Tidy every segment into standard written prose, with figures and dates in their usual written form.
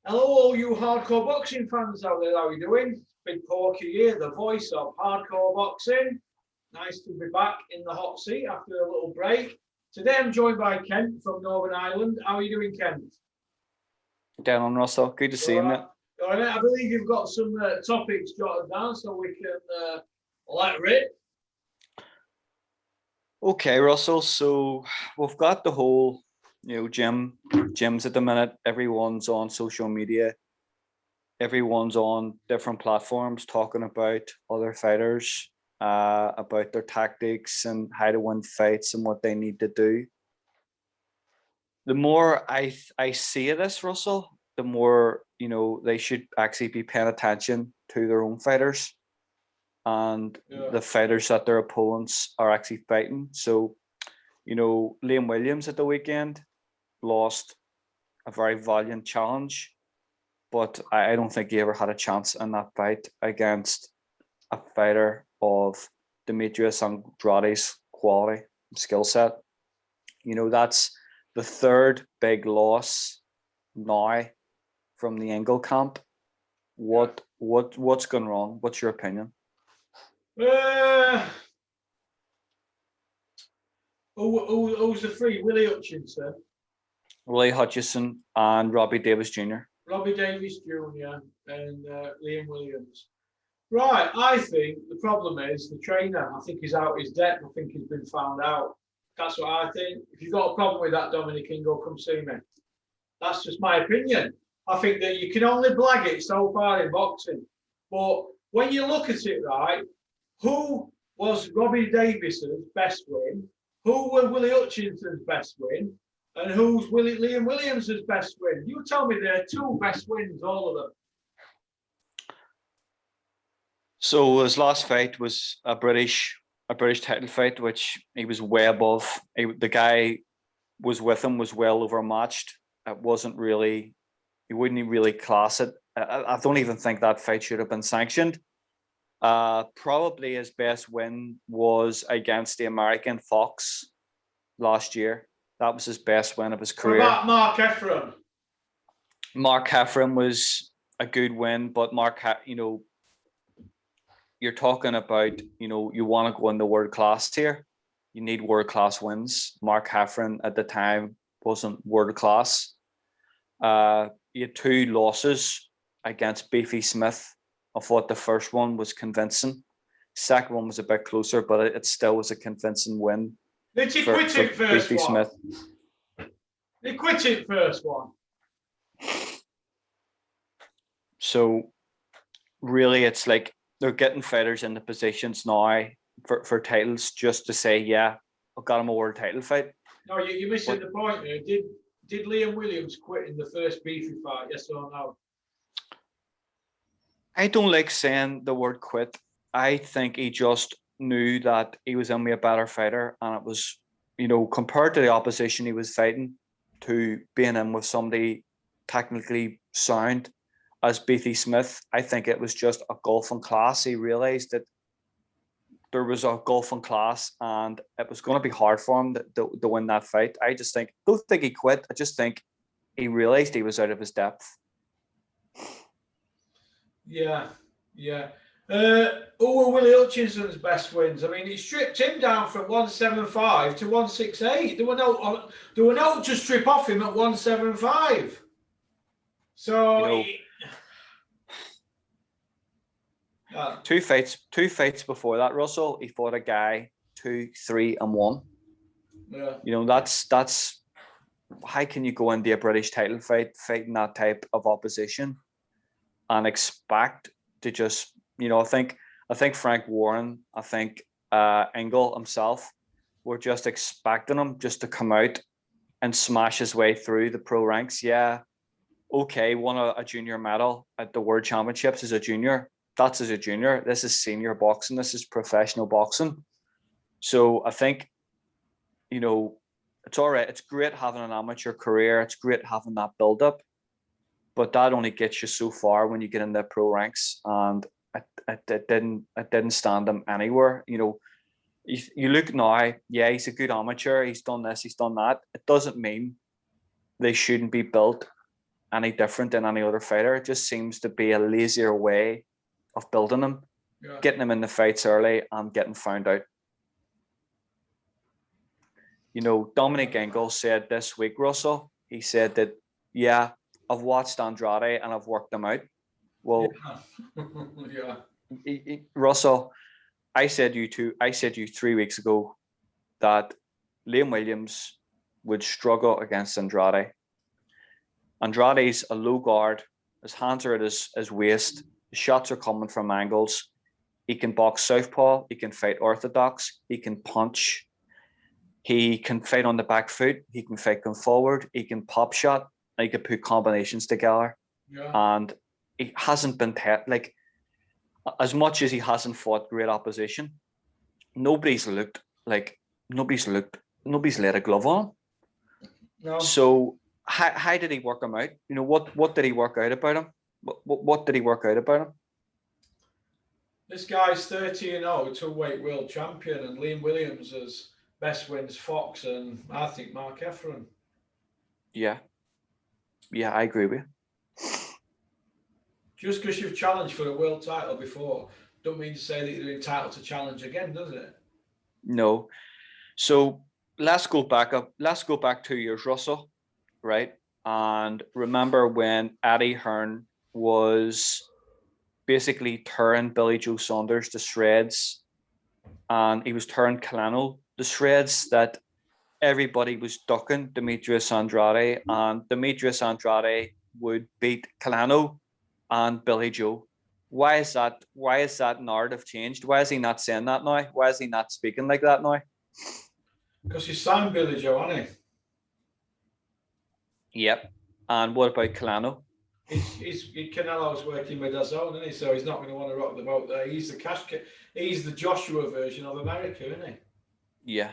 Hello, all you hardcore boxing fans out there. How are you doing? Big Porky here, the voice of hardcore boxing. Nice to be back in the hot seat after a little break. Today I'm joined by Kent from Northern Ireland. How are you doing, Kent? Down on Russell. Good to see you, mate. All right, I believe you've got some topics jotted down so we can let rip. Okay, Russell. So we've got the whole, gyms at the minute. Everyone's on social media. Everyone's on different platforms talking about other fighters, about their tactics and how to win fights and what they need to do. The more I see this, Russell, the more they should actually be paying attention to their own fighters and the fighters that their opponents are actually fighting. So, Liam Williams at the weekend lost a very valiant challenge, but I don't think he ever had a chance in that fight against a fighter of Demetrius Andrade's quality and skill set. That's the third big loss now from the Engel camp. What's gone wrong? What's your opinion? Who's the three? Willie Hutchinson, Willie Hutchinson, and Robbie Davis Jr. Robbie Davis Jr. and Liam Williams. Right, I think the problem is the trainer. I think he's out his depth. I think he's been found out. That's what I think. If you've got a problem with that, Dominic Ingo, come see me. That's just my opinion. I think that you can only blag it so far in boxing. But when you look at it, right, who was Robbie Davis's best win? Who were Willie Hutchinson's best win? And who's Liam Williams' best win? You tell me there are two best wins, all of them. So his last fight was a British title fight, which he was way above. The guy was with him was well overmatched. It wasn't really, he wouldn't really class it. I don't even think that fight should have been sanctioned. Probably his best win was against the American Fox last year. That was his best win of his career. What about Mark Heffron? Mark Heffron was a good win, but you're talking about, you want to go into world class here. You need world class wins. Mark Heffron at the time wasn't world class. He had two losses against Beefy Smith. I thought the first one was convincing. Second one was a bit closer, but it still was a convincing win. Did he quit it first Beefy one? Smith. He quit it first one. So really, it's like they're getting fighters into positions now for titles just to say, yeah, I've got him a world title fight. No, you're missing the point there. Did Liam Williams quit in the first Beefy fight? Yes or no? I don't like saying the word quit. I think he just knew that he was only a better fighter, and it was, compared to the opposition he was fighting, to being in with somebody technically sound as Beefy Smith, I think it was just a gulf in class. He realised that there was a gulf in class and it was going to be hard for him to win that fight. Don't think he quit. I just think he realised he was out of his depth. Yeah. Who were Willie Hutchinson's best wins? I mean, it stripped him down from 175 to 168. There were no to strip off him at 175. So two fights before that, Russell, he fought a guy 2, 3, and 1. Yeah. That's how can you go into a British title fight fighting that type of opposition and expect to just, I think Frank Warren, I think Engel himself were just expecting him just to come out and smash his way through the pro ranks. Yeah, okay, won a junior medal at the World Championships as a junior. That's as a junior. This is senior boxing. This is professional boxing. So I think, it's all right. It's great having an amateur career. It's great having that build up, but that only gets you so far when you get in the pro ranks, and it didn't stand him anywhere. You look now, yeah, he's a good amateur. He's done this, he's done that. It doesn't mean they shouldn't be built any different than any other fighter. It just seems to be a lazier way of building them, getting them in the fights early and getting found out. You know, Dominic Ingle said this week, Russell, he said that, yeah, I've watched Andrade and I've worked them out. Well, Russell, I said you 3 weeks ago that Liam Williams would struggle against Andrade. Andrade's a low guard. His hands are at his waist. His shots are coming from angles. He can box southpaw. He can fight orthodox. He can punch. He can fight on the back foot. He can fight going forward. He can pop shot. And he can put combinations together. Yeah. And he hasn't been like, as much as he hasn't fought great opposition, nobody's laid a glove on him. No. So how did he work him out? You know, what did he work out about him? What did he work out about him? This guy's 30-0, two-weight world champion, and Liam Williams has best wins Fox and I think Mark Efron. Yeah, I agree with you. Just because you've challenged for a world title before, don't mean to say that you're entitled to challenge again, does it? No. So let's go back 2 years, Russell, right? And remember when Eddie Hearn was basically tearing Billy Joe Saunders to shreds, and he was tearing Colano to shreds, that everybody was ducking Demetrius Andrade, and Demetrius Andrade would beat Colano and Billy Joe. Why is that narrative changed? Why is he not saying that now? Why is he not speaking like that now? Because he signed Billy Joe, hasn't he? Yep. And what about Colano? Canelo's working with DAZN, isn't he? So he's not going to want to rock the boat there. He's the Joshua version of America, isn't he? Yeah.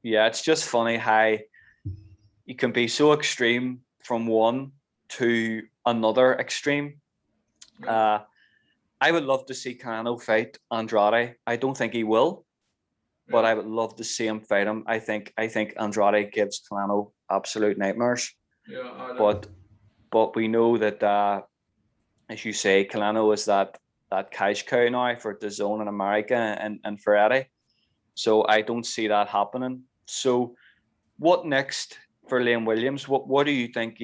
Yeah, it's just funny how you can be so extreme from one to another extreme. I would love to see Colano fight Andrade. I don't think he will, but I would love to see him fight him. I think Andrade gives Colano absolute nightmares. Yeah, I know. But we know that, as you say, Colano is that cash cow now for DAZN in America and for Eddie. So I don't see that happening. So what next for Liam Williams? What do you think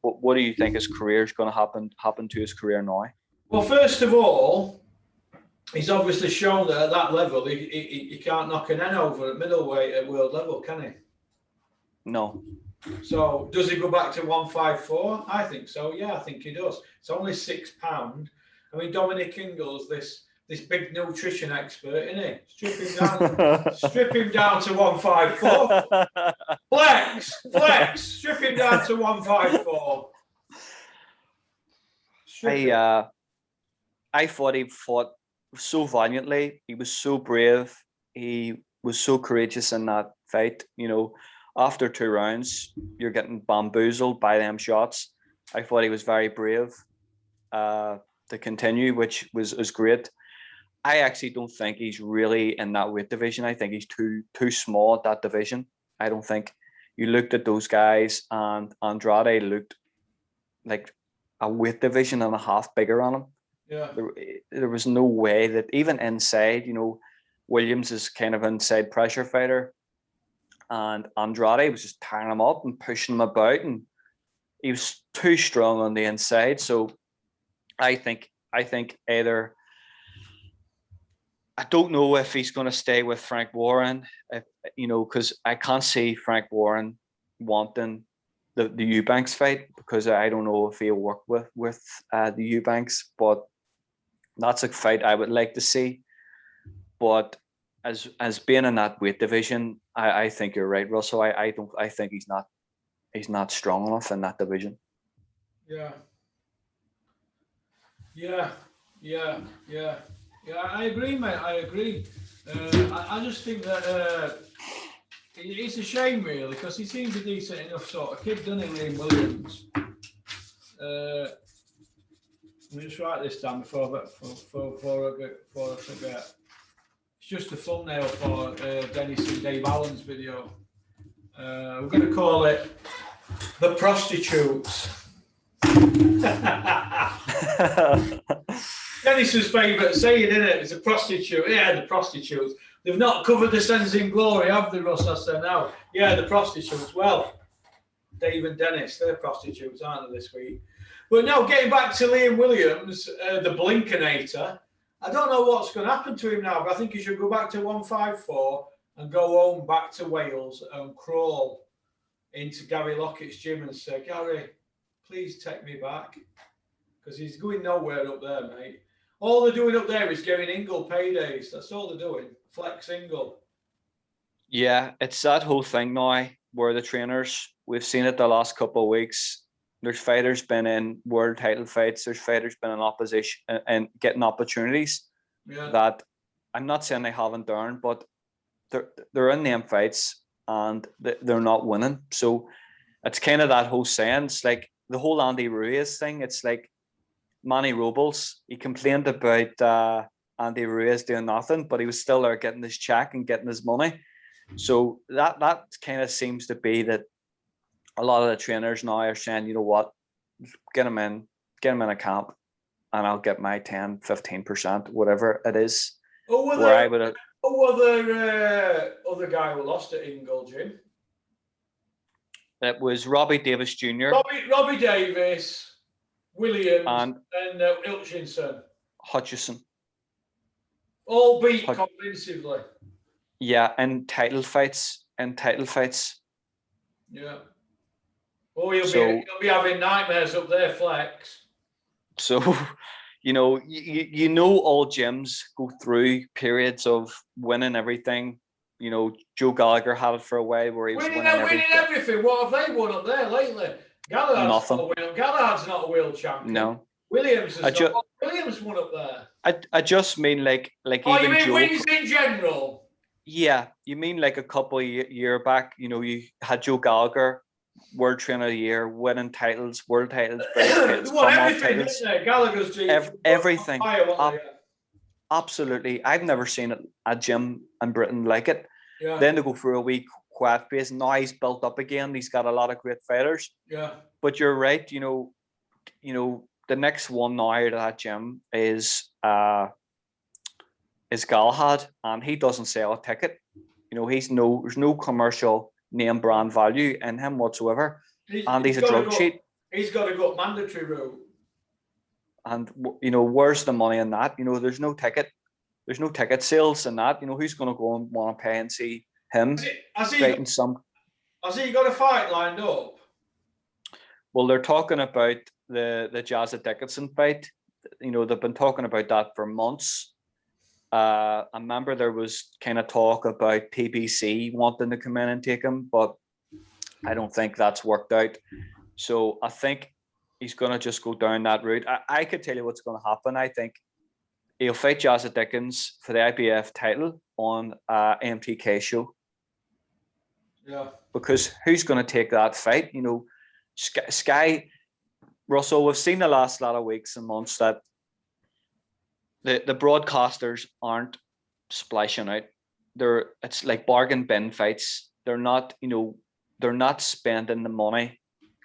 what do you think his career is gonna happen to his career now? Well, first of all, he's obviously shown that at that level he can't knock an N over at middleweight at world level, can he? No. So does he go back to 154? I think so. Yeah, I think he does. It's only £6. I mean, Dominic Ingle's this big nutrition expert, isn't he? Strip him down to 154. Flex, strip him down to 154. I thought he fought so valiantly. He was so brave. He was so courageous in that fight. You know, after 2 rounds, you're getting bamboozled by them shots. I thought he was very brave to continue, which was great. I actually don't think he's really in that weight division. I think he's too small at that division. I don't think you looked at those guys, and Andrade looked like a weight division and a half bigger on him. Yeah. There was no way that even inside, you know, Williams is kind of an inside pressure fighter, and Andrade was just tearing him up and pushing him about, and he was too strong on the inside. So I think either, I don't know if he's going to stay with Frank Warren, you know, because I can't see Frank Warren wanting the Eubanks fight, because I don't know if he'll work with the Eubanks, but that's a fight I would like to see. But as being in that weight division, I think you're right, Russell. I think he's not strong enough in that division. Yeah, I agree, mate. I agree. I just think that it's a shame, really, because he seems a decent enough sort of kid, doesn't he, Liam Williams? Let me just write this down before I forget. It's just a thumbnail for Dennis and Dave Allen's video. We're going to call it The Prostitutes. Dennis's favourite saying, isn't it? It's a prostitute. Yeah, the prostitutes. They've not covered the sins in glory, have they, Russ? I said now. Yeah, the prostitutes. Well, Dave and Dennis, they're prostitutes, aren't they, this week? But now, getting back to Liam Williams, the Blinkinator, I don't know what's going to happen to him now, but I think he should go back to 154 and go home back to Wales and crawl into Gary Lockett's gym and say, Gary, please take me back. Because he's going nowhere up there, mate. All they're doing up there is giving Ingle paydays. That's all they're doing. Flex Ingle. Yeah, it's that whole thing now where the trainers, we've seen it the last couple of weeks. There's fighters been in world title fights. There's fighters been in opposition and getting opportunities that I'm not saying they haven't done, but they're in them fights and they're not winning. So it's kind of that whole sense, like the whole Andy Ruiz thing. It's like Manny Robles. He complained about Andy Ruiz doing nothing, but he was still there getting his check and getting his money. So that kind of seems to be that a lot of the trainers now are saying, you know what, get him in a camp and I'll get my 10, 15%, whatever it is. Other guy who lost at Ingle, Jim? It was Robbie Davis Jr. Robbie Davis, Williams, and Ilchinson. Hutchison. All beat convincingly. Yeah, and title fights. Yeah. Oh, he'll be having nightmares up there, Flex. So, you know all gyms go through periods of winning everything. You know, Joe Gallagher had it for a while where he was winning everything. What have they won up there lately? Galahad's not a world champion. No. Williams Williams won up there. I just mean like oh, even you mean Joe, wins in general? Yeah, you mean like a couple of year back, you know, you had Joe Gallagher, World Trainer of the Year, winning titles, world titles, titles, everything, Gallagher's everything. Absolutely. I've never seen a gym in Britain like it. Yeah. Then to go through a week quiet phase. Now he's built up again. He's got a lot of great fighters. Yeah. But you're right, you know, the next one now to that gym is Galahad, and he doesn't sell a ticket. You know, there's no commercial name brand value in him whatsoever. He's a drug cheat. He's got to go mandatory route. And you know, where's the money in that? You know, there's no ticket sales in that. You know, who's going to go and want to pay and see him fighting some? Has he got a fight lined up? Well, they're talking about the Jazza Dickinson fight. You know, they've been talking about that for months. I remember there was kind of talk about PBC wanting to come in and take him, but I don't think that's worked out. So I think he's going to just go down that route. I could tell you what's going to happen. I think he'll fight Jazza Dickens for the IBF title on MTK show. Yeah. Because who's going to take that fight? You know, Sky, Russell, we've seen the last lot of weeks and months that the broadcasters aren't splashing out. It's like bargain bin fights. They're not spending the money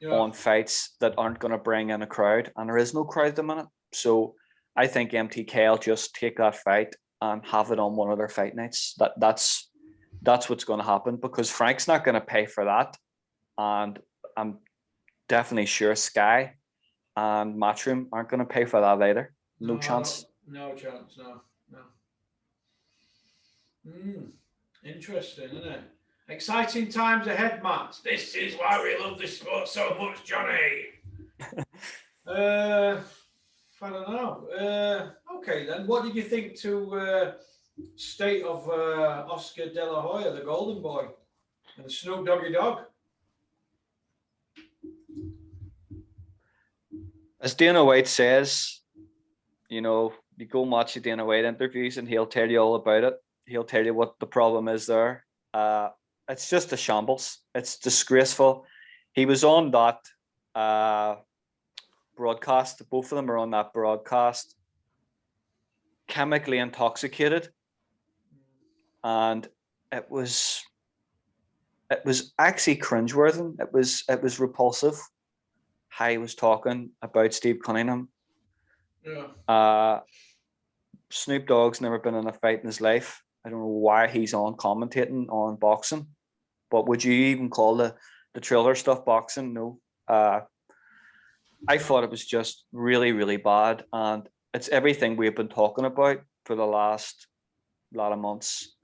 on fights that aren't going to bring in a crowd, and there is no crowd at the minute. So I think MTK will just take that fight and have it on one of their fight nights. That's what's going to happen, because Frank's not going to pay for that, and I'm definitely sure Sky and Matchroom aren't going to pay for that either. No chance. No chance. No. Interesting, isn't it? Exciting times ahead, Matt. This is why we love this sport so much, Johnny. I don't know. Okay, then. What did you think to state of Oscar De La Hoya, the Golden Boy, and Snoop Doggy Dogg? As Dana White says, you know, you go and watch the Dana White interviews and he'll tell you all about it. He'll tell you what the problem is there. It's just a shambles. It's disgraceful. He was on that broadcast. Both of them are on that broadcast, chemically intoxicated, and it was actually cringeworthy. It was repulsive how he was talking about Steve Cunningham. Yeah. Snoop Dogg's never been in a fight in his life. I don't know why he's on commentating on boxing, but would you even call the Triller stuff boxing? No. I thought it was just really, really bad, and it's everything we've been talking about for the last lot of months.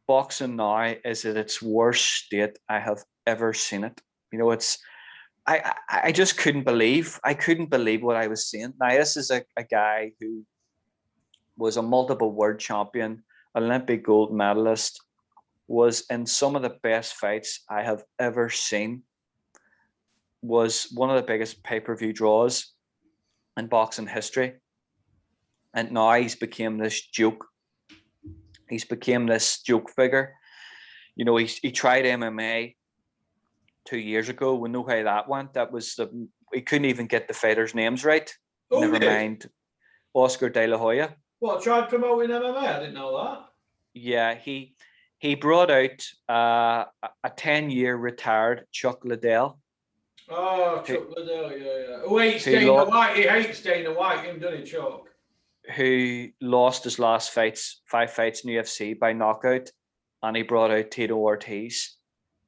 Boxing now is at its worst state I have ever seen it. You know, it's I just couldn't believe what I was seeing. Now, this is a guy who was a multiple world champion, Olympic gold medalist, was in some of the best fights I have ever seen, was one of the biggest pay-per-view draws in boxing history. And now he's became this joke. He's became this joke figure. You know, he tried MMA 2 years ago. We know how that went. That was he couldn't even get the fighters' names right. Never mind Oscar De La Hoya. What, tried promoting MMA? I didn't know that. Yeah, he brought out a 10-year retired Chuck Liddell. Oh, Chuck Liddell, yeah. Who hates Dana White? He hates Dana White, him, doesn't he, Chuck? Who lost his last 5 fights in UFC by knockout, and he brought out Tito Ortiz,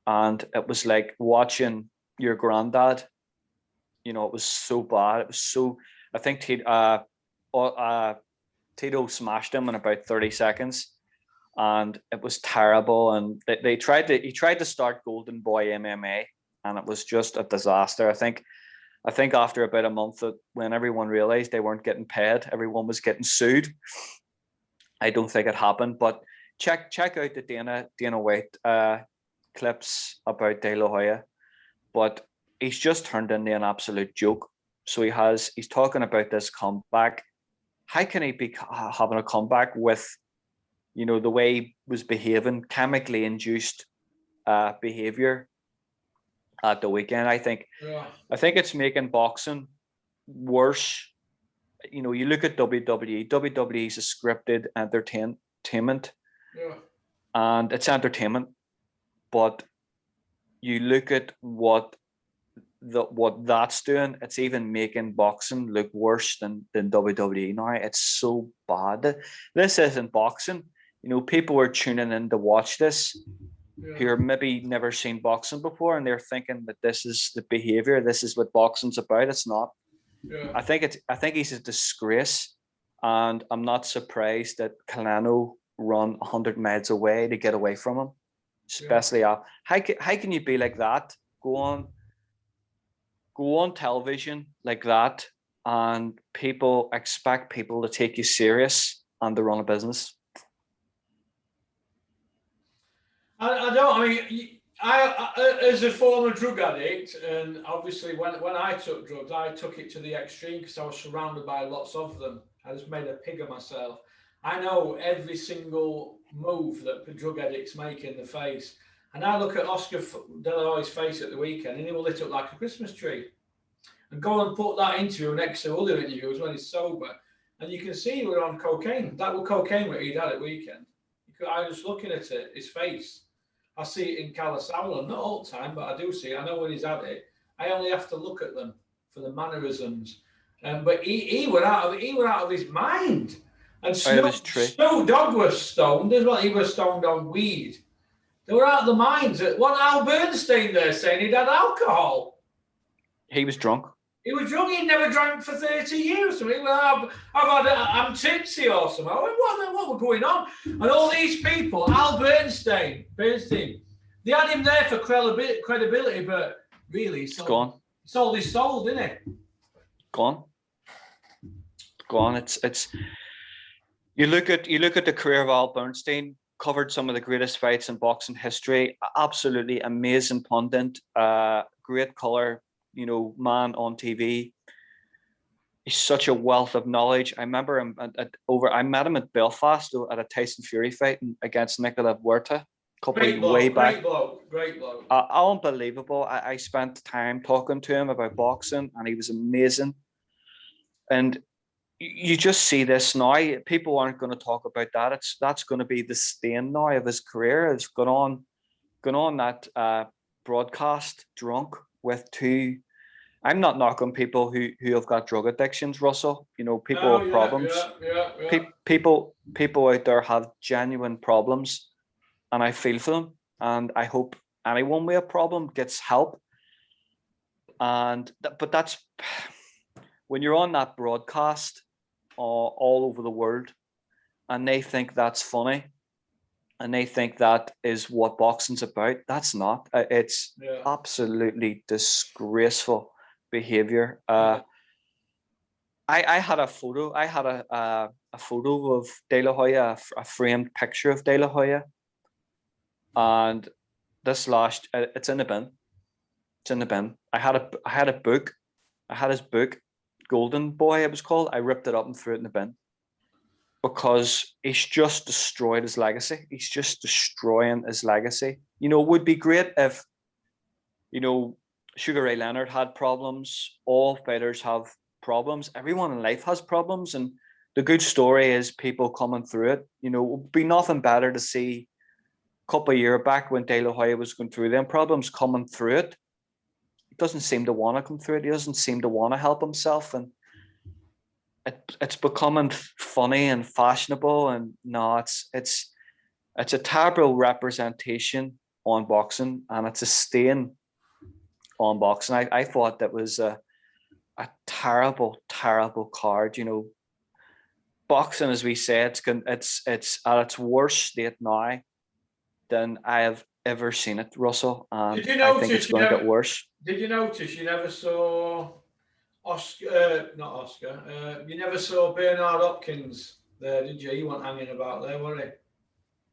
and it was like watching your granddad. You know, it was so bad. It was so. I think Tito smashed him in about 30 seconds, and it was terrible. And he tried to start Golden Boy MMA, and it was just a disaster. I think after about a month, when everyone realized they weren't getting paid, everyone was getting sued. I don't think it happened, but check out the Dana White clips about De La Hoya. But he's just turned into an absolute joke. So he's talking about this comeback. How can he be having a comeback with, you know, the way he was behaving, chemically induced behavior at the weekend? I think it's making boxing worse. You know, you look at WWE. WWE is a scripted entertainment, and it's entertainment. But you look at what that's doing, it's even making boxing look worse than WWE now. It's so bad. This isn't boxing. You know, people are tuning in to watch this who are maybe never seen boxing before, and they're thinking that this is the behavior, this is what boxing's about. It's not. I think he's a disgrace, and I'm not surprised that Callano run 100 miles away to get away from him. Especially how can you be like that? Go on television like that, and people expect people to take you serious and to run a business. I as a former drug addict, and obviously when I took drugs, I took it to the extreme because I was surrounded by lots of them. I just made a pig of myself. I know every single move that the drug addicts make in the face. And I look at Oscar De La Hoya's face at the weekend, and he will lit up like a Christmas tree. And go and put that interview next to other interviews when he's sober, and you can see he was on cocaine. That was cocaine that he'd had at weekend. I was looking at it, his face. I see it in Calasaula, not all the time, but I do see it. I know when he's at it. I only have to look at them for the mannerisms. But he went out of his mind. And Snoop Dogg was stoned as well. He was stoned on weed. They were out of their minds. What Al Bernstein there saying he'd had alcohol. He was drunk. He was drunk. He'd never drank for 30 years. So I'm tipsy or something. I went, what was going on? And all these people, Al Bernstein, they had him there for credibility, but really, it's gone. He sold his soul, didn't he? Gone. It's. You look at the career of Al Bernstein. Covered some of the greatest fights in boxing history. Absolutely amazing pundit. Great color. You know, man on TV. He's such a wealth of knowledge. I remember him I met him at Belfast at a Tyson Fury fight against Nicola Huerta. Way back. Great bloke. Unbelievable. I spent time talking to him about boxing, and he was amazing. And you just see this now. People aren't going to talk about that. That's going to be the stain now of his career. It's gone on that broadcast drunk with two I'm not knocking people who have got drug addictions, Russell. You know, people have problems. People out there have genuine problems, and I feel for them. And I hope anyone with a problem gets help. But that's when you're on that broadcast all over the world, and they think that's funny, and they think that is what boxing's about. That's not. It's absolutely disgraceful behavior. I had a photo. I had a photo of De La Hoya, a framed picture of De La Hoya, and it's in the bin. It's in the bin. I had a book. I had his book, Golden Boy, it was called. I ripped it up and threw it in the bin because he's just destroyed his legacy. He's just destroying his legacy. You know, it would be great if, you know, Sugar Ray Leonard had problems. All fighters have problems. Everyone in life has problems, and the good story is people coming through it. You know, it would be nothing better to see a couple of years back when De La Hoya was going through them problems, coming through it. He doesn't seem to want to come through it. He doesn't seem to want to help himself, and it's becoming funny and fashionable. And no, it's a terrible representation on boxing, and it's a stain on boxing. I thought that was a terrible card. You know, boxing, as we say, it's at its worst state now than I have ever seen it, Russell. And I think it's going to get worse. Did you notice you never saw Oscar? Not Oscar. You never saw Bernard Hopkins there, did you? He wasn't hanging about there, were he?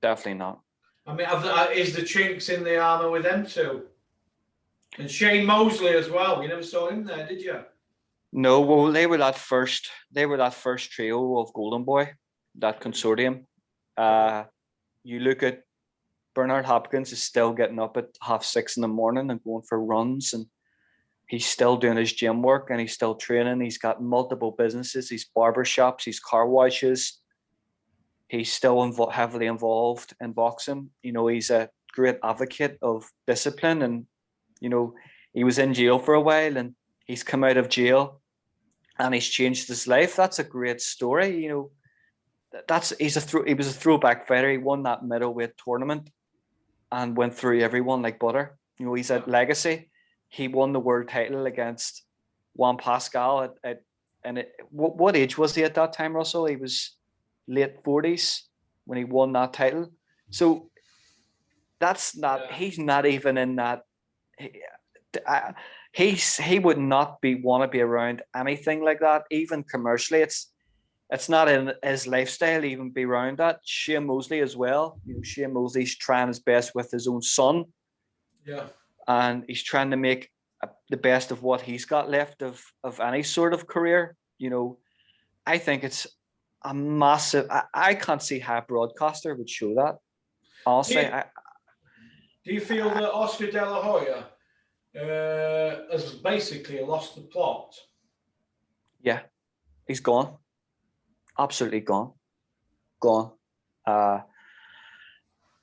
Definitely not. I mean, is the chinks in the armour with them two? And Shane Mosley as well. You never saw him there, did you? No, well, they were that first trio of Golden Boy, that consortium. You look at Bernard Hopkins is still getting up at 6:30 in the morning and going for runs, and he's still doing his gym work, and he's still training. He's got multiple businesses, he's barber shops, he's car washes. He's still heavily involved in boxing. You know, he's a great advocate of discipline, and you know, he was in jail for a while, and he's come out of jail, and he's changed his life. That's a great story. You know, he was a throwback fighter. He won that middleweight tournament and went through everyone like butter. You know, he's a legacy. He won the world title against Juan Pascal what age was he at that time, Russell? He was late 40s when he won that title. So that's not, he's not even in that. He would not want to be around anything like that, even commercially. It's not in his lifestyle even be around that. Shane Mosley as well. You know, Shane Mosley's trying his best with his own son. Yeah. And he's trying to make the best of what he's got left of any sort of career. You know, I think it's a massive. I can't see how a broadcaster would show that. Honestly, do you feel that Oscar De La Hoya has basically lost the plot? Yeah, he's gone. Absolutely gone. The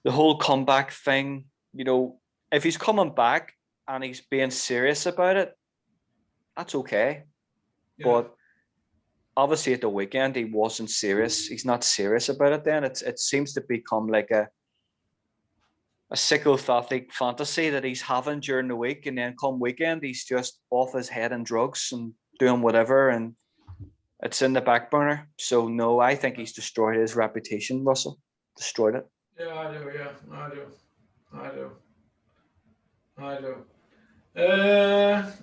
whole comeback thing, you know, if he's coming back and he's being serious about it, that's okay. Yeah. But obviously at the weekend he wasn't serious. He's not serious about it then. It seems to become like a psychopathic fantasy that he's having during the week, and then come weekend he's just off his head and drugs and doing whatever, and it's in the back burner. So no, I think he's destroyed his reputation, Russell. Destroyed it. Yeah, I do.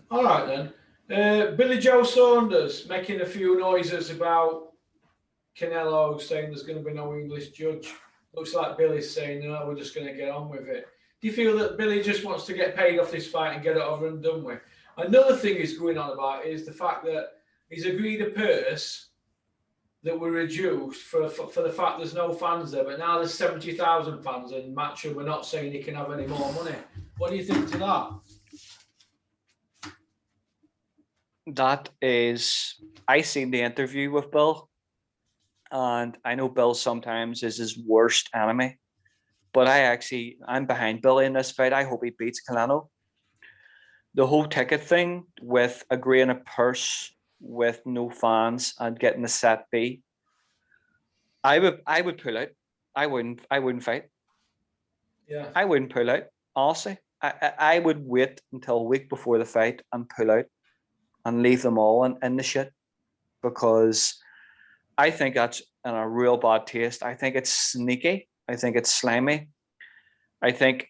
All right then. Billy Joe Saunders making a few noises about Canelo, saying there's going to be no English judge. Looks like Billy's saying, no, we're just going to get on with it. Do you feel that Billy just wants to get paid off this fight and get it over and done with? Another thing he's going on about is the fact that he's agreed a purse that were reduced for the fact there's no fans there, but now there's 70,000 fans, and Matchroom are not saying he can have any more money. What do you think to that? That is, I seen the interview with Bill, and I know Bill sometimes is his worst enemy, but I'm behind Billy in this fight. I hope he beats Canelo. the whole ticket thing with agreeing a purse with no fans and getting the set B, I would pull out. I wouldn't fight. Yeah. I wouldn't pull out. Honestly, I would wait until a week before the fight and pull out and leave them all in the shit, because I think that's in a real bad taste. I think it's sneaky. I think it's slimy. I think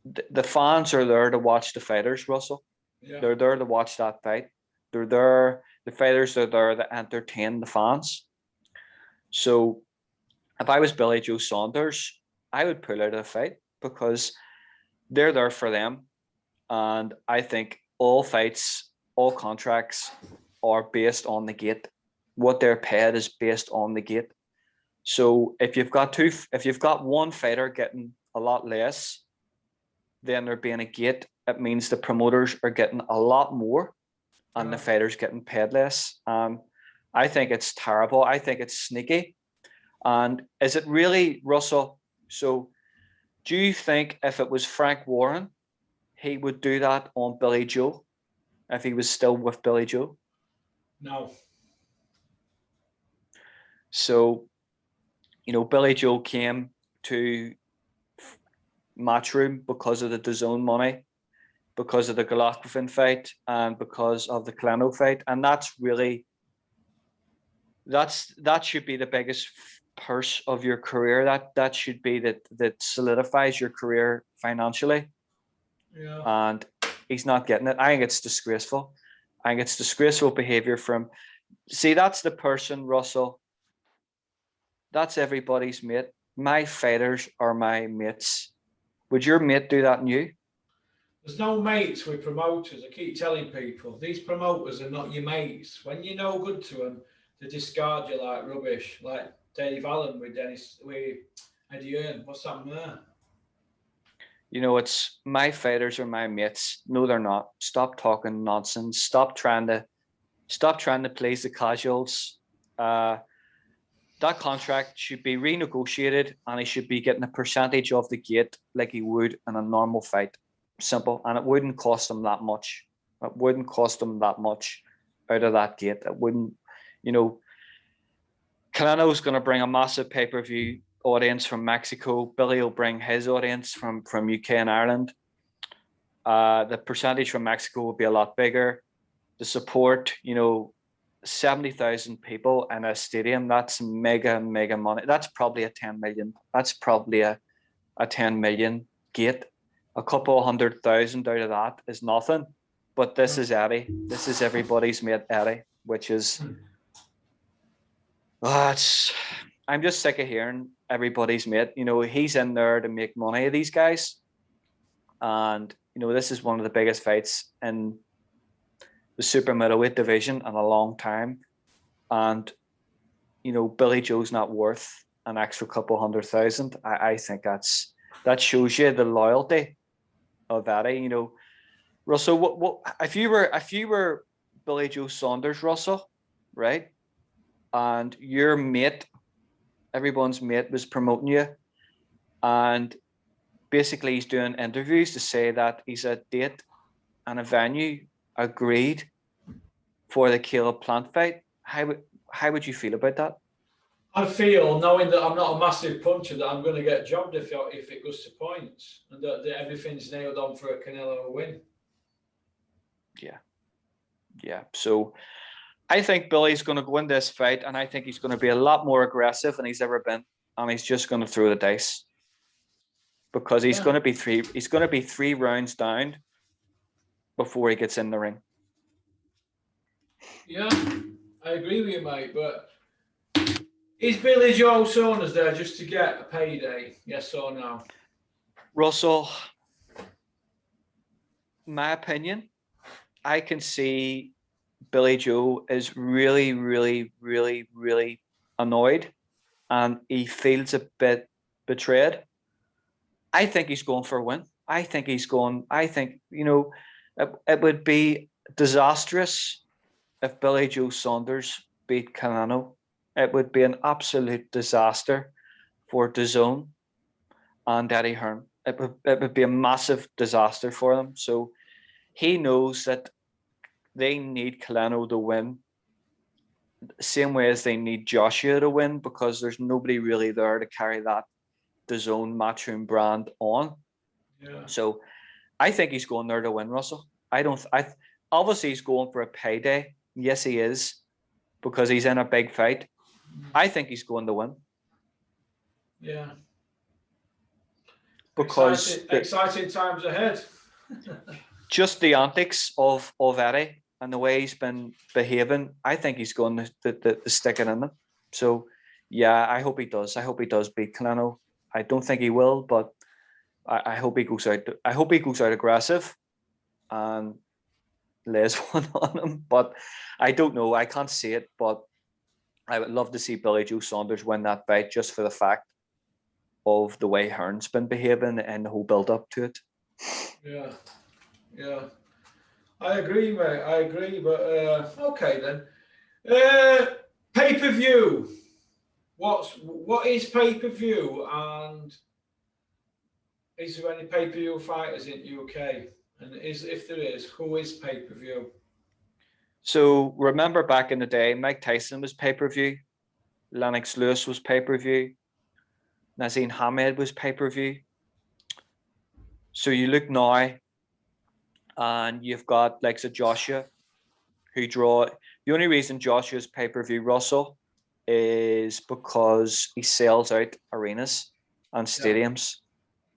the fans are there to watch the fighters, Russell. Yeah. They're there to watch that fight. They're there. The fighters are there to entertain the fans. So if I was Billy Joe Saunders, I would pull out of the fight, because they're there for them. And I think all fights, all contracts are based on the gate. What they're paid is based on the gate. So if you've got one fighter getting a lot less than there being a gate, it means the promoters are getting a lot more and the fighters getting paid less. I think it's terrible. I think it's sneaky. And is it really, Russell? So do you think if it was Frank Warren, he would do that on Billy Joe if he was still with Billy Joe? No. So, Billy Joe came to Matchroom because of the DAZN money, because of the Golovkin fight, and because of the Cleno fight. And that should be the biggest purse of your career. That should be that solidifies your career financially. Yeah. And he's not getting it. I think it's disgraceful. I think it's disgraceful behavior from. See, that's the person, Russell. That's everybody's mate. My fighters are my mates. Would your mate do that in you? There's no mates with promoters. I keep telling people, these promoters are not your mates. When you're no good to them, they discard you like rubbish, like Dave Allen with Eddie Hearn. What's happened there? It's my fighters are my mates. No, they're not. Stop talking nonsense. Stop trying to please the casuals. That contract should be renegotiated, and he should be getting a percentage of the gate like he would in a normal fight. Simple. And it wouldn't cost him that much. It wouldn't cost him that much out of that gate. It wouldn't, Canano's going to bring a massive pay-per-view audience from Mexico. Billy will bring his audience from UK and Ireland. The percentage from Mexico will be a lot bigger. The support, 70,000 people in a stadium, that's mega money. That's probably a 10 million. That's probably a 10 million gate. A couple 100,000 out of that is nothing. But this is Eddie. This is everybody's mate Eddie, which is I'm just sick of hearing everybody's mate. He's in there to make money of these guys. And this is one of the biggest fights in the super middleweight division in a long time. And, Billy Joe's not worth an extra couple 100,000. I think that shows you the loyalty of Eddie. Russell, what if you were Billy Joe Saunders, Russell, right? And your mate, everyone's mate, was promoting you, and basically he's doing interviews to say that he's a date and a venue agreed for the Caleb Plant fight. How would you feel about that? I feel, knowing that I'm not a massive puncher, that I'm going to get jobbed if it goes to points, and that everything's nailed on for a Canelo win. Yeah. So I think Billy's going to go in this fight, and I think he's going to be a lot more aggressive than he's ever been, and he's just going to throw the dice, because he's going to be three rounds down before he gets in the ring. Yeah, I agree with you, mate. But is Billy Joe Saunders there just to get a payday? Yes or no? Russell, my opinion, I can see Billy Joe is really, really, really, really annoyed, and he feels a bit betrayed. I think he's going for a win. I think it would be disastrous if Billy Joe Saunders beat Canelo. It would be an absolute disaster for DAZN and Eddie Hearn. It would be a massive disaster for them. So he knows that they need Colano to win, same way as they need Joshua to win, because there's nobody really there to carry that DAZN Matchroom brand on. Yeah. So I think he's going there to win, Russell. Obviously he's going for a payday. Yes, he is, because he's in a big fight. I think he's going to win. Yeah. Because exciting times ahead. Just the antics of Eddie and the way he's been behaving, I think he's going to stick it in them. So yeah, I hope he does. I hope he does beat Colano. I don't think he will, but I hope he goes out. I hope he goes out aggressive and lays one on him. But I don't know. I can't see it. But I would love to see Billy Joe Saunders win that fight, just for the fact of the way Hearn's been behaving and the whole build up to it. Yeah, yeah, I agree, mate. I agree. But okay then. Pay-per-view. What is pay-per-view, and is there any pay-per-view fighters in UK? And if there is, who is pay-per-view? So remember back in the day, Mike Tyson was pay-per-view, Lennox Lewis was pay-per-view, Nazim Hamed was pay-per-view. So you look now, and you've got like Joshua, who draw. The only reason Joshua's pay-per-view, Russell, is because he sells out arenas and stadiums.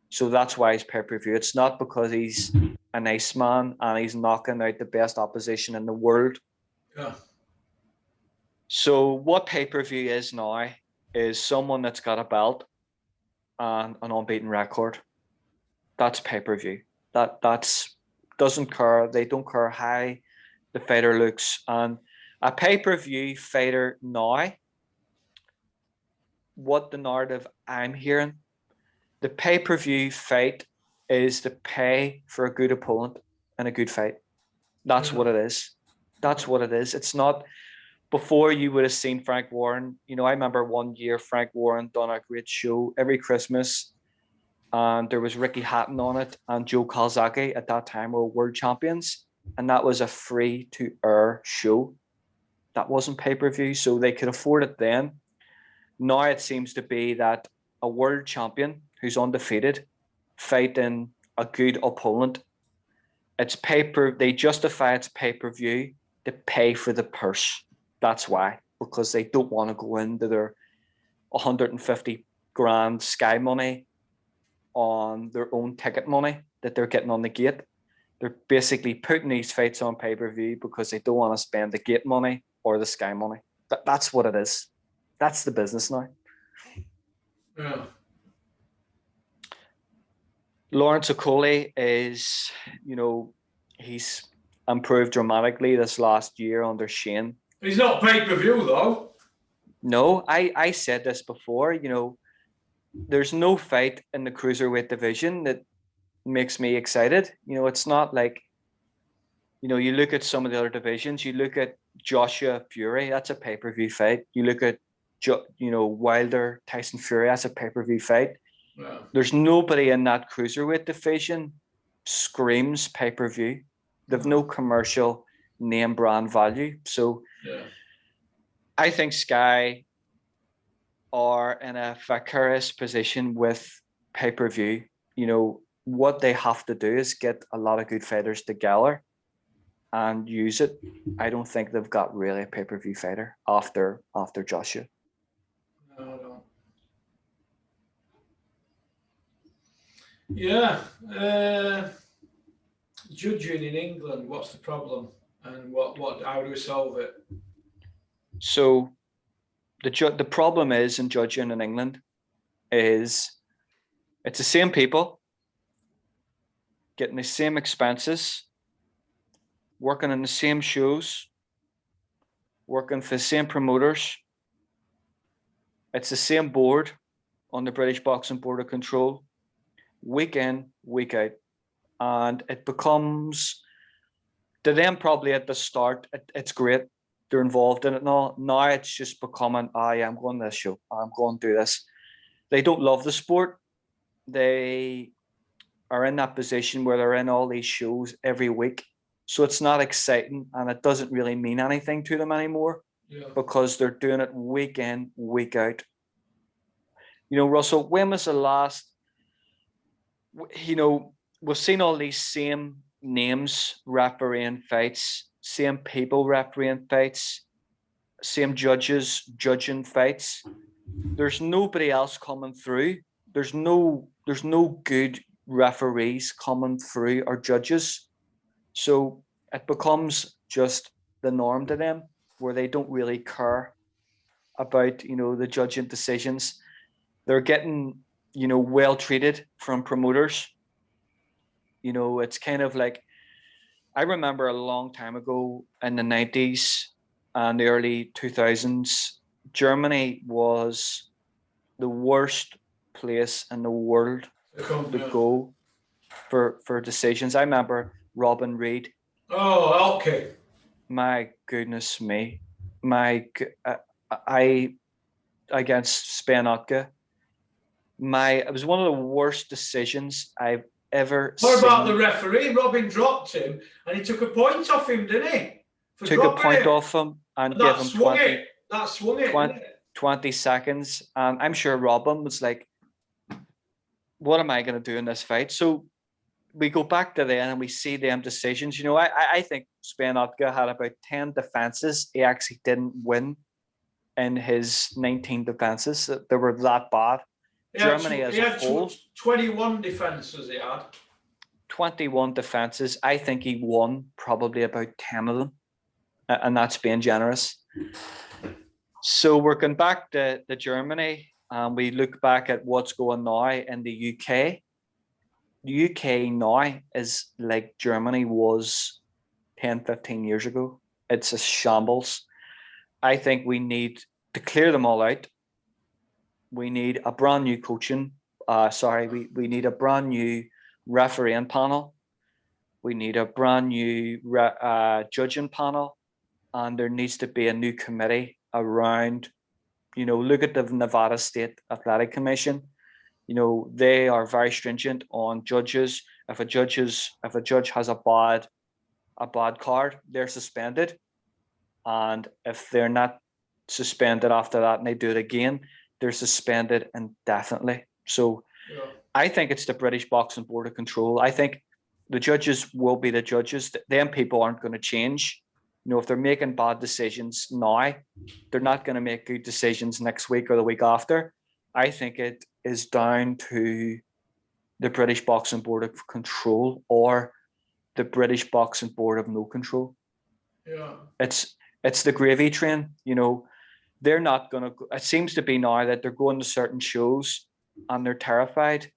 So that's why he's pay-per-view. It's not because he's a nice man and he's knocking out the best opposition in the world. Yeah. So what pay-per-view is now is someone that's got a belt and an unbeaten record. That's pay-per-view. That's doesn't care. They don't care how the fighter looks. And a pay-per-view fighter now, what the narrative I'm hearing, the pay-per-view fight is to pay for a good opponent and a good fight. That's what it is. That's what it is. It's not. Before, you would have seen Frank Warren. You know, I remember one year Frank Warren done a great show every Christmas, and there was Ricky Hatton on it, and Joe Calzaghe at that time were world champions, and that was a free-to-air show. That wasn't pay-per-view, so they could afford it then. Now it seems to be that a world champion who's undefeated fighting a good opponent, it's they justify it's pay-per-view to pay for the purse. That's why, because they don't want to go into their 150 grand Sky money on their own ticket money that they're getting on the gate. They're basically putting these fights on pay-per-view because they don't want to spend the gate money or the Sky money. That's what it is. That's the business now. Yeah. Lawrence Okolie is, he's improved dramatically this last year under Shane. He's not pay-per-view though. No, I said this before, there's no fight in the cruiserweight division that makes me excited. It's not like, you look at some of the other divisions, you look at Joshua Fury, that's a pay-per-view fight. You look at, Wilder, Tyson Fury, that's a pay-per-view fight. Yeah. There's nobody in that cruiserweight division screams pay-per-view. They've no commercial name brand value. So I think Sky are in a vicarious position with pay-per-view. What they have to do is get a lot of good fighters together and use it. I don't think they've got really a pay-per-view fighter after Joshua. No, I don't. Yeah. Judging in England, what's the problem? And how do we solve it? So the problem is in judging in England is it's the same people getting the same expenses, working in the same shows, working for the same promoters. It's the same board on the British Boxing Board of Control, week in, week out. And it becomes, to them probably at the start, it's great. They're involved in it now. Now it's just becoming, I'm going to this show. I'm going to do this. They don't love the sport. They are in that position where they're in all these shows every week So it's not exciting and it doesn't really mean anything to them anymore Yeah. because they're doing it week in, week out. You know, Russell, when was the last, you know, we've seen all these same names refereeing fights, same people refereeing fights, same judges judging fights. There's nobody else coming through. There's no good referees coming through or judges. So it becomes just the norm to them where they don't really care about, you know, the judging decisions. They're getting, you know, well treated from promoters. You know, it's kind of like, I remember a long time ago in the 90s and the early 2000s, Germany was the worst place in the world to go for decisions. I remember Robin Reed. Oh, okay. My goodness me. I against Sven Otka. It was one of the worst decisions I've ever seen. What about the referee? Robin dropped him and he took a point off him, didn't he? Took a point off him and gave him 20, that swung it, 20 seconds. And I'm sure Robin was like, what am I going to do in this fight? So we go back to then and we see them decisions. You know, I think Sven Otka had about 10 defenses. He actually didn't win in his 19 defenses. They were that bad. Germany as a whole. 21 defenses he had. 21 defenses. I think he won probably about 10 of them. And that's being generous. So we're going back to Germany and we look back at what's going now in the UK. The UK now is like Germany was 10, 15 years ago. It's a shambles. I think we need to clear them all out. We need a brand new coaching. We need a brand new refereeing panel. We need a brand new judging panel. And there needs to be a new committee around, you know, look at the Nevada State Athletic Commission. You know, they are very stringent on judges. If a judge has a bad card, they're suspended. And if they're not suspended after that and they do it again, they're suspended indefinitely. So yeah. I think it's the British Boxing Board of Control. I think the judges will be the judges. Them people aren't going to change. You know, if they're making bad decisions now, they're not going to make good decisions next week or the week after. I think it is down to the British Boxing Board of Control or the British Boxing Board of No Control. Yeah. It's the gravy train, you know. They're not going to, it seems to be now that they're going to certain shows and they're terrified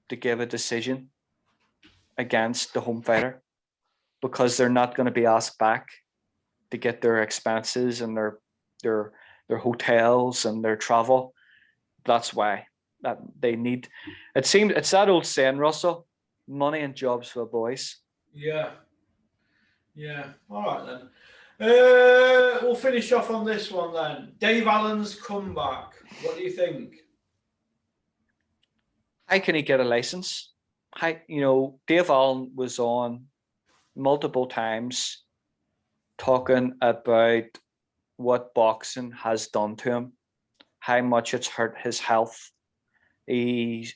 to give a decision against the home fighter because they're not going to be asked back to get their expenses and their hotels and their travel. That's why that they need. It seems it's that old saying, Russell, money and jobs for the boys. Yeah. All right then. We'll finish off on this one then. Dave Allen's comeback. What do you think? How can he get a license? Dave Allen was on multiple times talking about what boxing has done to him, how much it's hurt his health. He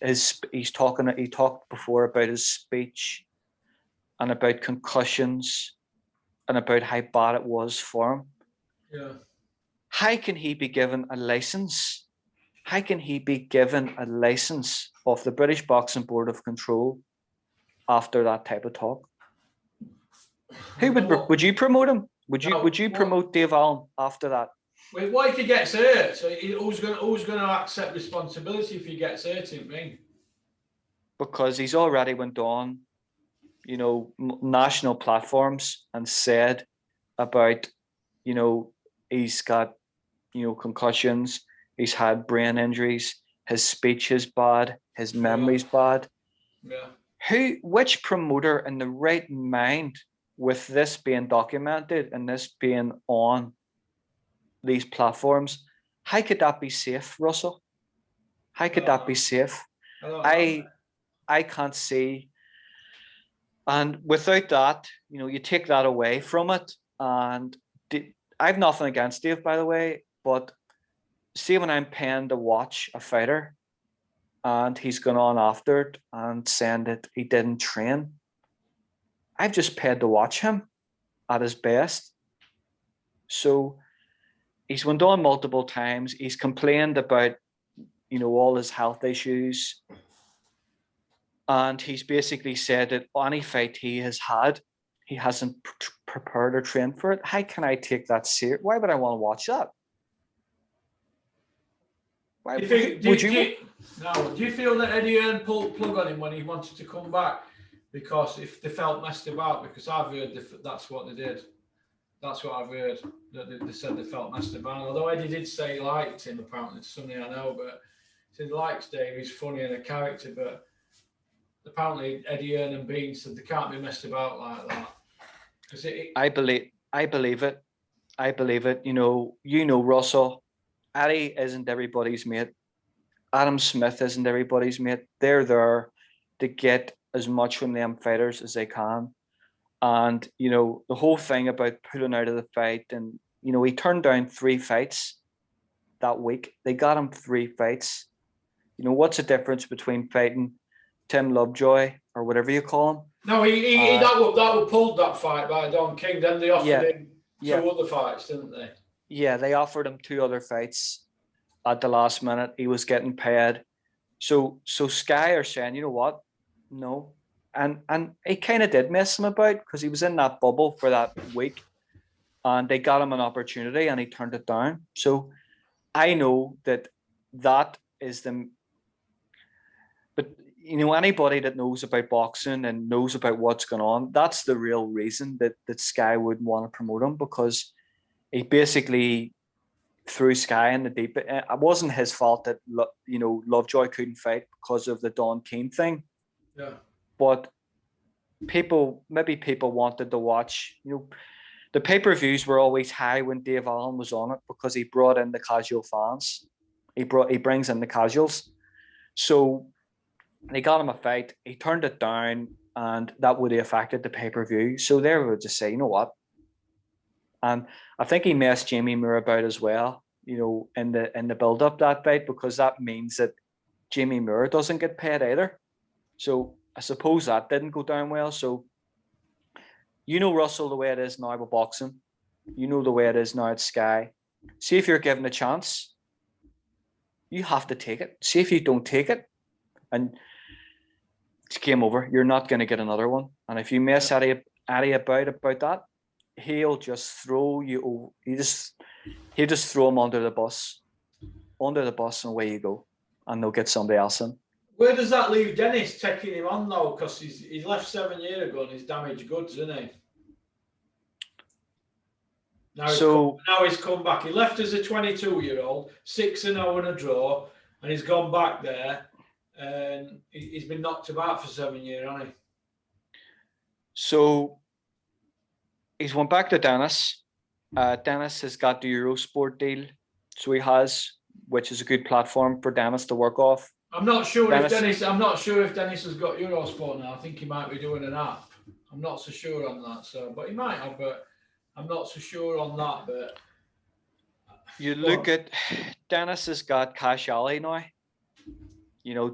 talked before about his speech and about concussions and about how bad it was for him. Yeah. How can he be given a license? How can he be given a license of the British Boxing Board of Control after that type of talk? Who would you promote him? Would you promote Dave Allen after that? Wait, what if he gets hurt? So he's always going to accept responsibility if he gets hurt, isn't he? Because he's already went on, national platforms and said about, he's got, concussions, he's had brain injuries, his speech is bad, his memory's bad. Yeah. Which promoter in the right mind, with this being documented and this being on these platforms, how could that be safe, Russell? How could that be safe? I can't see And without that, you take that away from it. And I've nothing against Dave, by the way, but see, when I'm paying to watch a fighter and he's gone on after it and saying that he didn't train, I've just paid to watch him at his best. So he's went on multiple times. He's complained about, all his health issues. And he's basically said that any fight he has had, he hasn't prepared or trained for it. How can I take that serious? Why would I want to watch that? Why Do you think, would you? Do you feel that Eddie Hearn pulled the plug on him when he wanted to come back because if they felt messed about? Because I've heard that's what they did. That's what I've heard. That they said they felt messed about. Although Eddie did say he liked him, apparently, it's something I know, but he said he likes Dave. He's funny and a character, but apparently Eddie Hearn and Bean said they can't be messed about like that. I believe it. I believe it. Russell. Eddie isn't everybody's mate. Adam Smith isn't everybody's mate. They're there to get as much from them fighters as they can. And, the whole thing about pulling out of the fight, and, he turned down 3 fights that week. They got him 3 fights. What's the difference between fighting Tim Lovejoy or whatever you call him? No, that was pulled that fight by Don King. Then they offered him 2 other fights, didn't they? Yeah, they offered him 2 other fights at the last minute. He was getting paid. So Sky are saying, you know what? No. And he kind of did mess him about because he was in that bubble for that week and they got him an opportunity and he turned it down. So I know that is the... But, anybody that knows about boxing and knows about what's going on, that's the real reason that Sky wouldn't want to promote him, because he basically threw Sky in the deep end. It wasn't his fault that, Lovejoy couldn't fight because of the Don King thing. Yeah. But people wanted to watch, the pay-per-views were always high when Dave Allen was on it because he brought in the casual fans. He brings in the casuals. So they got him a fight. He turned it down, and that would have affected the pay-per-view. So they would just say, you know what? And I think he messed Jamie Moore about as well, in the build-up that fight, because that means that Jamie Moore doesn't get paid either. So I suppose that didn't go down well. So, Russell, the way it is now with boxing, the way it is now at Sky. See, if you're given a chance, you have to take it. See, if you don't take it, and it's game over. You're not going to get another one. And if you mess Eddie about that, he'll just throw you. He'll just throw him under the bus, and away you go, and they'll get somebody else in. Where does that leave Dennis taking him on though? Because he's left 7 years ago and he's damaged goods, isn't he? Now he's come back. He left as a 22-year-old, 6-0 and a draw, and he's gone back there, and he's been knocked about for 7 years, hasn't he? So he's went back to Dennis. Dennis has got the Eurosport deal, so he has, which is a good platform for Dennis to work off. I'm not sure if Dennis has got Eurosport now. I think he might be doing an app. I'm not so sure on that. But he might have. But I'm not so sure on that. But you look at Dennis has got Cash Alley now.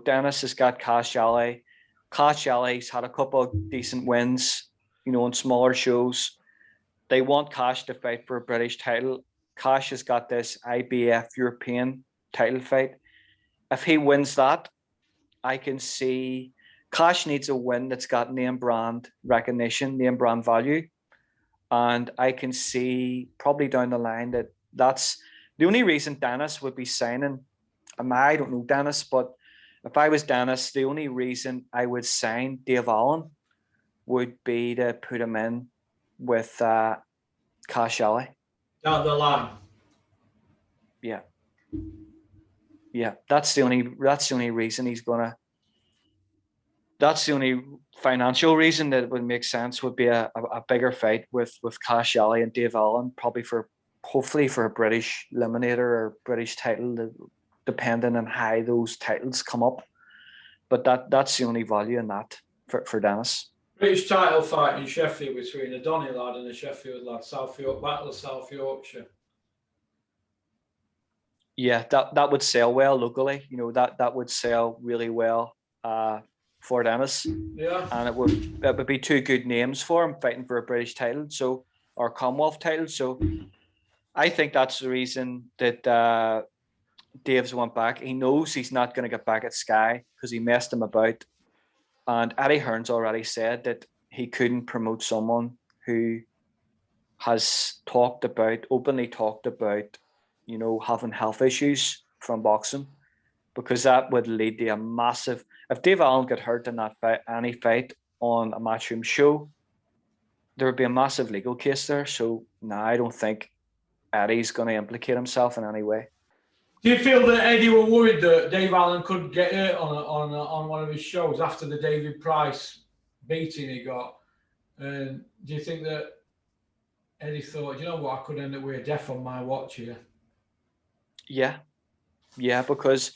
Dennis has got Cash Alley. Cash Alley's had a couple of decent wins, on smaller shows. They want Cash to fight for a British title. Cash has got this IBF European title fight. If he wins that, I can see Cash needs a win that's got name brand recognition, name brand value. And I can see probably down the line that's the only reason Dennis would be signing. I don't know Dennis, but if I was Dennis, the only reason I would sign Dave Allen would be to put him in with Cash Alley. Down the line. Yeah, that's the only reason he's gonna. That's the only financial reason that it would make sense, would be a bigger fight with Cash Alley and Dave Allen, hopefully for a British eliminator or British title, depending on how those titles come up. But that's the only value in that for Dennis. British title fight in Sheffield between a Donny lad and a Sheffield lad, Battle of South Yorkshire. Yeah, that would sell well locally. That would sell really well for Dennis. Yeah. And it would be two good names for him fighting for a British title, or Commonwealth title. So I think that's the reason that Dave's went back. He knows he's not going to get back at Sky because he messed him about. And Eddie Hearn's already said that he couldn't promote someone who has openly talked about, having health issues from boxing, because that would lead to a massive. If Dave Allen got hurt in that fight, any fight on a Matchroom show, there would be a massive legal case there. So I don't think Eddie's going to implicate himself in any way. Do you feel that Eddie were worried that Dave Allen could get hurt on one of his shows after the David Price beating he got? And do you think that Eddie thought, you know what, I could end up with a death on my watch here? Yeah, because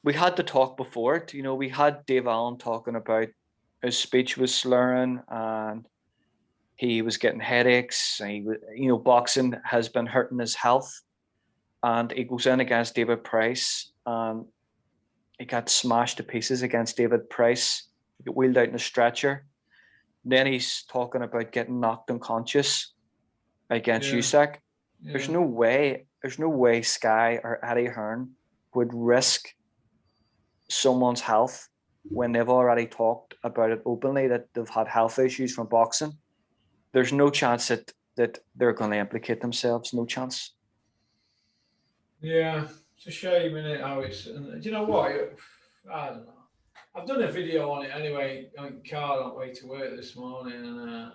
we had the talk before it. We had Dave Allen talking about his speech was slurring and he was getting headaches. And boxing has been hurting his health. And he goes in against David Price and he got smashed to pieces against David Price. He got wheeled out in a stretcher. Then he's talking about getting knocked unconscious against Usyk. Yeah. There's no way Sky or Eddie Hearn would risk someone's health when they've already talked about it openly, that they've had health issues from boxing. There's no chance that they're going to implicate themselves. No chance. Yeah, it's a shame, isn't it? How it's, and do you know what? I don't know. I've done a video on it anyway. On car on the way to work this morning, and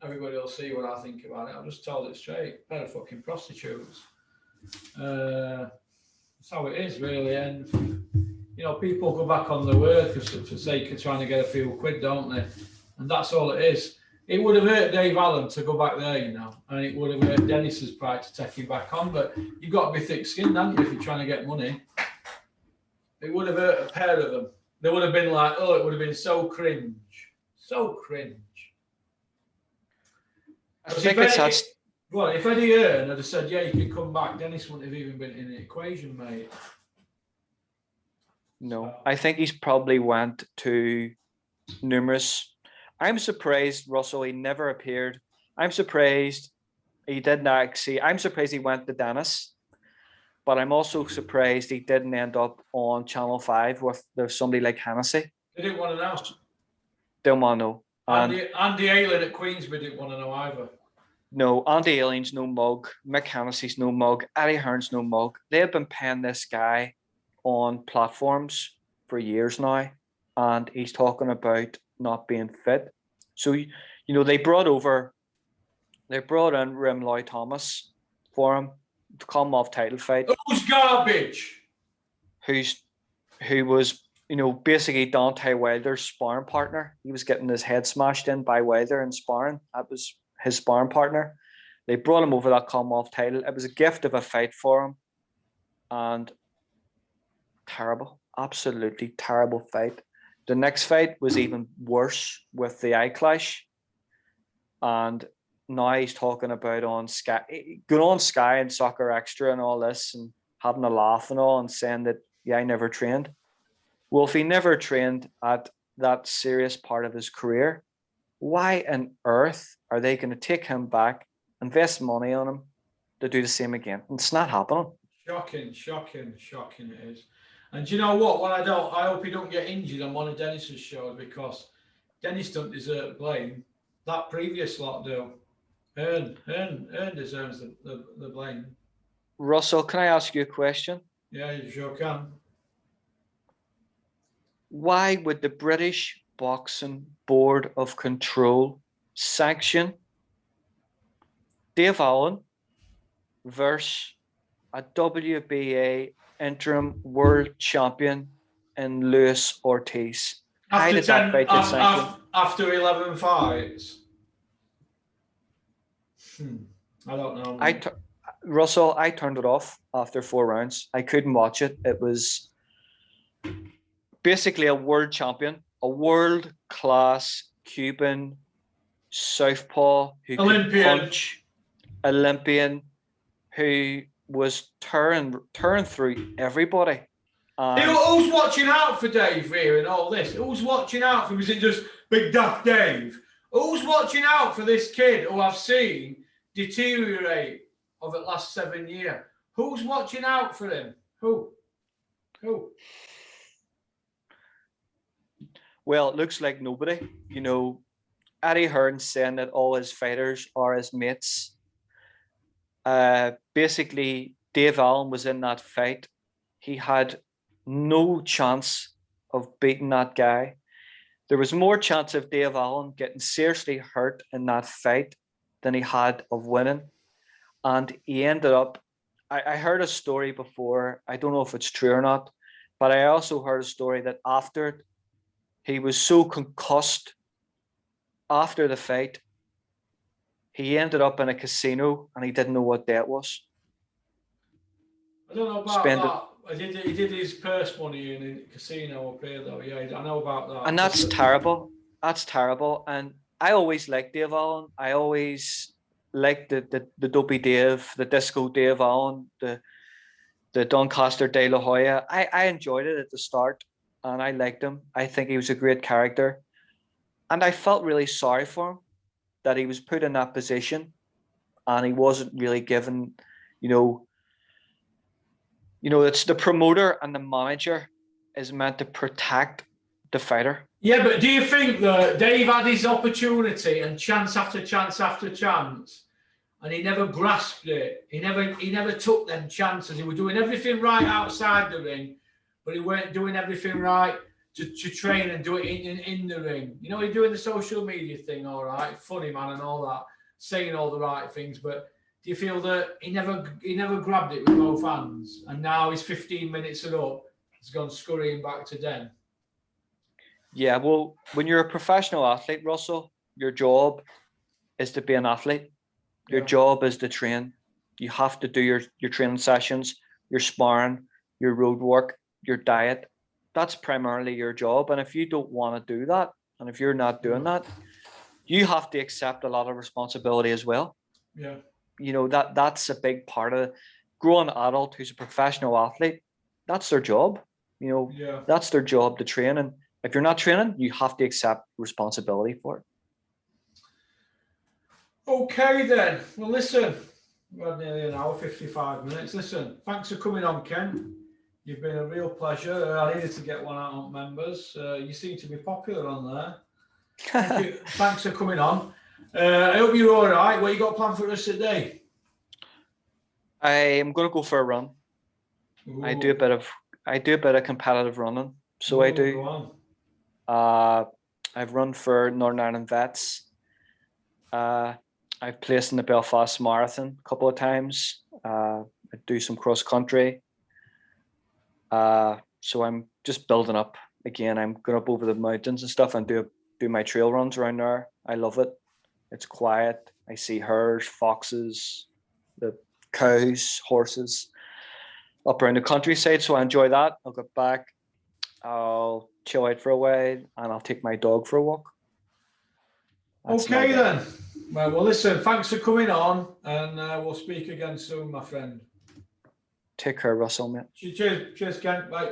everybody will see what I think about it. I've just told it straight. Pair of fucking prostitutes. That's how it is, really. And people go back on the word for the sake of trying to get a few quid, don't they? And that's all it is. It would have hurt Dave Allen to go back there, and it would have hurt Dennis's pride to take him back on. But you've got to be thick-skinned, haven't you, if you're trying to get money? It would have hurt a pair of them. They would have been like, oh, it would have been so cringe. So cringe. I think if Eddie Hearn had have said, yeah, you can come back, Dennis wouldn't have even been in the equation, mate. No, I think he's probably went to numerous. I'm surprised, Russell, he never appeared. I'm surprised he did not see. I'm surprised he went to Dennis, but I'm also surprised he didn't end up on Channel 5 with somebody like Hennessy. They didn't want to know. Don't want to know. Andy Ayling at Queensbury didn't want to know either. No, Andy Ayling's no mug. Mick Hennessy's no mug. Eddie Hearn's no mug. They've been paying this guy on platforms for years now, and he's talking about not being fit. So they brought in Rim Thomas for him to come off title fight. Who's garbage? Who was basically Deontay Wilder's sparring partner. He was getting his head smashed in by Wilder in sparring. That was his sparring partner. They brought him over that Commonwealth title. It was a gift of a fight for him, and terrible, absolutely terrible fight. The next fight was even worse with the eye clash. And now he's talking about on Sky, going on Sky and Soccer Extra and all this and having a laugh and all and saying that, yeah, I never trained. Well, if he never trained at that serious part of his career, why on earth are they going to take him back, invest money on him to do the same again? It's not happening. Shocking it is. And do you know what? I hope he don't get injured on one of Dennis's shows, because Dennis don't deserve blame. That previous lot do. Hearn deserves the blame. Russell, can I ask you a question? Yeah, you sure can. Why would the British Boxing Board of Control sanction Dave Allen versus a WBA interim world champion in Luis Ortiz? How did that fight get sanctioned? After 11 fights? I don't know. Russell, I turned it off after 4 rounds. I couldn't watch it. It was basically a world champion, a world-class Cuban, southpaw, who could Olympian. punch, Olympian, who was tearing through everybody. Who's watching out for Dave here in all this? Who's watching out for him? Is it just Big Daft Dave? Who's watching out for this kid who I've seen deteriorate over the last 7 years? Who's watching out for him? Who? Well, it looks like nobody. You know, Eddie Hearn's saying that all his fighters are his mates. Basically, Dave Allen was in that fight. He had no chance of beating that guy. There was more chance of Dave Allen getting seriously hurt in that fight than he had of winning. And he ended up, I heard a story before, I don't know if it's true or not, but I also heard a story that after he was so concussed after the fight, he ended up in a casino and he didn't know what day it was. I don't know about that. He did his purse money in a casino up here, though. Yeah, I know about that. And that's terrible. That's terrible. And I always liked Dave Allen. I always liked the dopey Dave, the disco Dave Allen, the Doncaster De La Hoya. I enjoyed it at the start and I liked him. I think he was a great character. And I felt really sorry for him that he was put in that position and he wasn't really given, it's the promoter and the manager is meant to protect the fighter. Yeah, but do you think that Dave had his opportunity and chance after chance after chance, and he never grasped it? He never took them chances. He was doing everything right outside the ring, but he weren't doing everything right to train and do it in the ring. You know, he's doing the social media thing, all right, funny man and all that, saying all the right things, but do you feel that he never grabbed it with both hands, and now he's 15 minutes and up, he's gone scurrying back to Den? Yeah, well, when you're a professional athlete, Russell, your job is to be an athlete. Your job is to train. You have to do your training sessions, your sparring, your road work, your diet. That's primarily your job. And if you don't want to do that, and if you're not doing that, you have to accept a lot of responsibility as well. Yeah. That's a big part of growing adult who's a professional athlete. That's their job. That's their job to train. And if you're not training, you have to accept responsibility for it. Okay then. Well, listen, we're nearly an hour, 55 minutes. Listen, thanks for coming on, Ken. You've been a real pleasure. I needed to get one out on members. You seem to be popular on there. Thank you. Thanks for coming on. I hope you're all right. What you got planned for us today? I am going to go for a run. Ooh. I do a bit of competitive running. So I do. I've run for Northern Ireland Vets. I've placed in the Belfast Marathon a couple of times. I do some cross country. So I'm just building up again. I'm going up over the mountains and stuff and do my trail runs around there. I love it. It's quiet. I see hares, foxes, the cows, horses up around the countryside. So I enjoy that. I'll get back. I'll chill out for a while and I'll take my dog for a walk. That's okay then. Well, listen, thanks for coming on and we'll speak again soon, my friend. Take care, Russell, mate. Cheers, Ken. Bye.